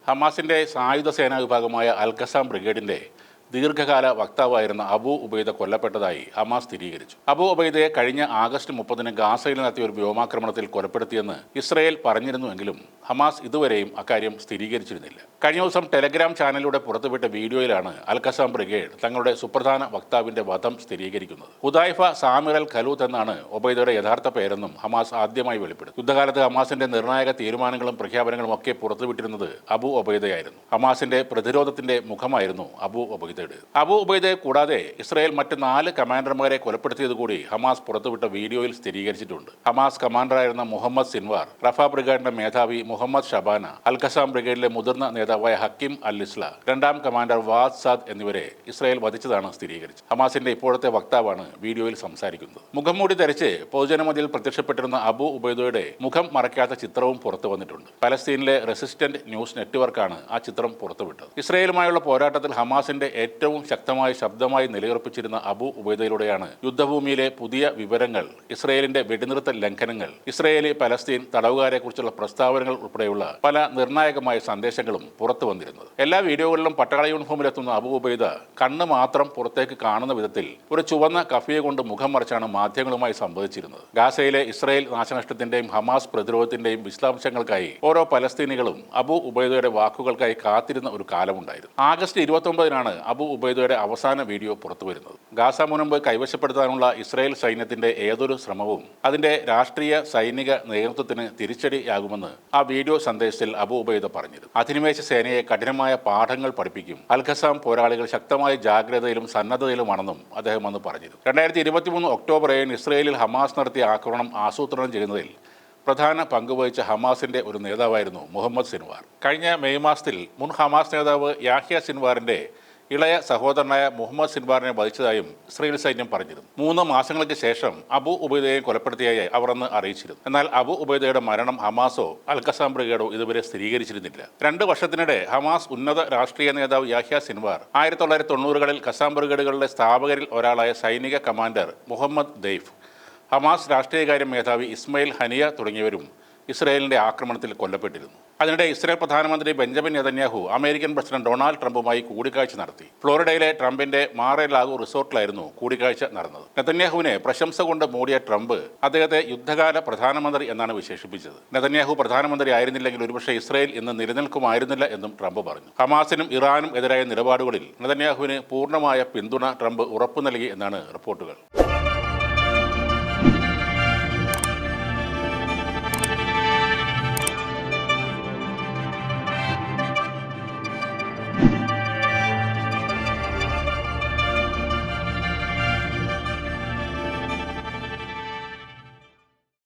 ഹമാസിന്റെ സായുധ സേനാ വിഭാഗമായ അൽ ഖസാം ബ്രിഗേഡിന്റെ ദീർഘകാല വക്താവായിരുന്ന അബു ഉബൈദ കൊല്ലപ്പെട്ടതായി ഹമാസ് സ്ഥിരീകരിച്ചു. അബു ഉബൈദയെ കഴിഞ്ഞ ആഗസ്റ്റ് 30 ഗാസയിൽ നടത്തിയ ഒരു വ്യോമാക്രമണത്തിൽ കൊലപ്പെടുത്തിയെന്ന് ഇസ്രയേൽ പറഞ്ഞിരുന്നുവെങ്കിലും ഹമാസ് ഇതുവരെയും അക്കാര്യം സ്ഥിരീകരിച്ചിരുന്നില്ല. കഴിഞ്ഞ ദിവസം ടെലഗ്രാം ചാനലിലൂടെ പുറത്തുവിട്ട വീഡിയോയിലാണ് അൽ ഖസാം ബ്രിഗേഡ് തങ്ങളുടെ സുപ്രധാന വക്താവിന്റെ വധം സ്ഥിരീകരിക്കുന്നത്. ഹുദൈഫ സാമിർ അൽ ഖലൂത്ത് എന്നാണ് ഉബൈദയുടെ യഥാർത്ഥ പേരെന്നും ഹമാസ് ആദ്യമായി വെളിപ്പെടുത്തി. യുദ്ധകാലത്ത് ഹമാസിന്റെ നിർണായക തീരുമാനങ്ങളും പ്രഖ്യാപനങ്ങളും ഒക്കെ പുറത്തുവിട്ടിരുന്നത് അബു ഉബൈദയായിരുന്നു. ഹമാസിന്റെ പ്രതിരോധത്തിന്റെ മുഖമായിരുന്നു അബു ഉബൈദ. അബു ഉബൈദയെ കൂടാതെ ഇസ്രായേൽ മറ്റ് 4 കമാൻഡർമാരെ കൊലപ്പെടുത്തിയത് കൂടി ഹമാസ് പുറത്തുവിട്ട വീഡിയോയിൽ സ്ഥിരീകരിച്ചിട്ടുണ്ട്. ഹമാസ് കമാൻഡറായിരുന്ന മുഹമ്മദ് സിൻവാർ, റഫ ബ്രിഗേഡിന്റെ മേധാവി മുഹമ്മദ് ഷബാന, അൽ ഖസാം ബ്രിഗേഡിലെ മുതിർന്ന നേതാവായ ഹക്കിം അൽ ഇസ്ല, 2ാം കമാൻഡർ വാദ് സാദ് എന്നിവരെ ഇസ്രായേൽ വധിച്ചതാണ് സ്ഥിരീകരിച്ചത്. ഹമാസിന്റെ ഇപ്പോഴത്തെ വക്താവാണ് വീഡിയോയിൽ സംസാരിക്കുന്നത്. മുഖംമൂടി ധരിച്ച് പൊതുജനമധ്യയിൽ പ്രത്യക്ഷപ്പെട്ടിരുന്ന അബു ഉബൈദയുടെ മുഖം മറയ്ക്കാത്ത ചിത്രവും പുറത്തു വന്നിട്ടുണ്ട്. പലസ്തീനിലെ റെസിസ്റ്റന്റ് ന്യൂസ് നെറ്റ്വർക്കാണ് ആ ചിത്രം പുറത്തുവിട്ടത്. ഇസ്രായേലുമായുള്ള പോരാട്ടത്തിൽ ഹമാസിന്റെ ഏറ്റവും ശക്തമായ ശബ്ദമായി നിലയുറപ്പിച്ചിരുന്ന അബു ഉബൈദയിലൂടെയാണ് യുദ്ധഭൂമിയിലെ പുതിയ വിവരങ്ങൾ, ഇസ്രയേലിന്റെ വെടിനിർത്തൽ ലംഘനങ്ങൾ, ഇസ്രയേലി പലസ്തീൻ തടവുകാരെക്കുറിച്ചുള്ള പ്രസ്താവനകൾ ഉൾപ്പെടെയുള്ള പല നിർണായകമായ സന്ദേശങ്ങളും പുറത്തു വന്നിരുന്നത്. എല്ലാ വീഡിയോകളിലും പട്ടാള യൂണിഫോമിലെത്തുന്ന അബു ഉബൈദ കണ്ണ് മാത്രം പുറത്തേക്ക് കാണുന്ന വിധത്തിൽ ഒരു ചുവന്ന കഫിയ കൊണ്ട് മുഖം മറച്ചാണ് മാധ്യമങ്ങളുമായി സംവദിച്ചിരുന്നത്. ഗാസയിലെ ഇസ്രയേൽ നാശനഷ്ടത്തിന്റെയും ഹമാസ് പ്രതിരോധത്തിന്റെയും വിശദാംശങ്ങൾക്കായി ഓരോ പലസ്തീനികളും അബു ഉബൈദയുടെ വാക്കുകൾക്കായി കാത്തിരുന്ന ഒരു കാലമുണ്ടായിരുന്നു. ആഗസ്റ്റ് 29 അബു ഉബൈദയുടെ അവസാന വീഡിയോ പുറത്തുവരുന്നത്. ഗാസ മുനമ്പ് കൈവശപ്പെടുത്താനുള്ള ഇസ്രായേൽ സൈന്യത്തിന്റെ ഏതൊരു ശ്രമവും അതിന്റെ രാഷ്ട്രീയ സൈനിക നേതൃത്വത്തിന് തിരിച്ചടിയാകുമെന്ന് ആ വീഡിയോ സന്ദേശത്തിൽ അബു ഉബൈദ പറഞ്ഞിരുന്നു. അധിനിവേശ സേനയെ കഠിനമായ പാഠങ്ങൾ പഠിപ്പിക്കും. അൽ ഖസാം പോരാളികൾ ശക്തമായ ജാഗ്രതയിലും സന്നദ്ധതയിലുമാണെന്നും അദ്ദേഹം അന്ന് പറഞ്ഞിരുന്നു. 2023 ഒക്ടോബർ 7 ഇസ്രായേലിൽ ഹമാസ് നടത്തിയ ആക്രമണം ആസൂത്രണം ചെയ്യുന്നതിൽ പ്രധാന പങ്കുവഹിച്ച ഹമാസിന്റെ ഒരു നേതാവായിരുന്നു മുഹമ്മദ് സിൻവാർ. കഴിഞ്ഞ മെയ് മാസത്തിൽ മുൻ ഹമാസ് നേതാവ് യാഹ്യ സിൻവാറിന്റെ ഇളയ സഹോദരനായ മുഹമ്മദ് സിൻവാറിനെ വധിച്ചതായും ഇസ്രായേൽ സൈന്യം പറഞ്ഞിരുന്നു. 3 മാസങ്ങൾക്ക് ശേഷം അബു ഉബൈദയെ കൊലപ്പെടുത്തിയായി അവർ അന്ന് അറിയിച്ചിരുന്നു. എന്നാൽ അബു ഉബൈദയുടെ മരണം ഹമാസോ അൽ ഖസാം ബ്രിഗേഡോ ഇതുവരെ സ്ഥിരീകരിച്ചിരുന്നില്ല. 2 വർഷത്തിനിടെ ഹമാസ് ഉന്നത രാഷ്ട്രീയ നേതാവ് യാഹ്യ സിൻവാർ 1990കളിൽ ഖസാം ബ്രിഗേഡുകളുടെ സ്ഥാപകരിൽ ഒരാളായ സൈനിക കമാൻഡർ മുഹമ്മദ് ദെയ്ഫ്, ഹമാസ് രാഷ്ട്രീയകാര്യ മേധാവി ഇസ്മയിൽ ഹനിയ തുടങ്ങിയവരും ഇസ്രായേലിന്റെ ആക്രമണത്തിൽ കൊല്ലപ്പെട്ടിരുന്നു. അതിനിടെ ഇസ്രായേൽ പ്രധാനമന്ത്രി Benjamin Netanyahu American president Donald ട്രംപുമായി കൂടിക്കാഴ്ച നടത്തി. ഫ്ലോറിഡയിലെ ട്രംപിന്റെ മാറെ ലാഗു റിസോർട്ടിലായിരുന്നു കൂടിക്കാഴ്ച നടന്നത്. നെതന്യാഹുവിനെ പ്രശംസ കൊണ്ട് മൂടിയ ട്രംപ് അദ്ദേഹത്തെ യുദ്ധകാല പ്രധാനമന്ത്രി എന്നാണ് വിശേഷിപ്പിച്ചത്. നെതന്യാഹു പ്രധാനമന്ത്രി ആയിരുന്നില്ലെങ്കിൽ ഒരുപക്ഷെ ഇസ്രായേൽ ഇന്ന് നിലനിൽക്കുമായിരുന്നില്ല എന്നും ട്രംപ് പറഞ്ഞു. ഹമാസിനും ഇറാനും എതിരായ നിലപാടുകളിൽ നെതന്യാഹുവിന് പൂർണ്ണമായ പിന്തുണ ട്രംപ് ഉറപ്പു നൽകി എന്നാണ് റിപ്പോർട്ടുകൾ.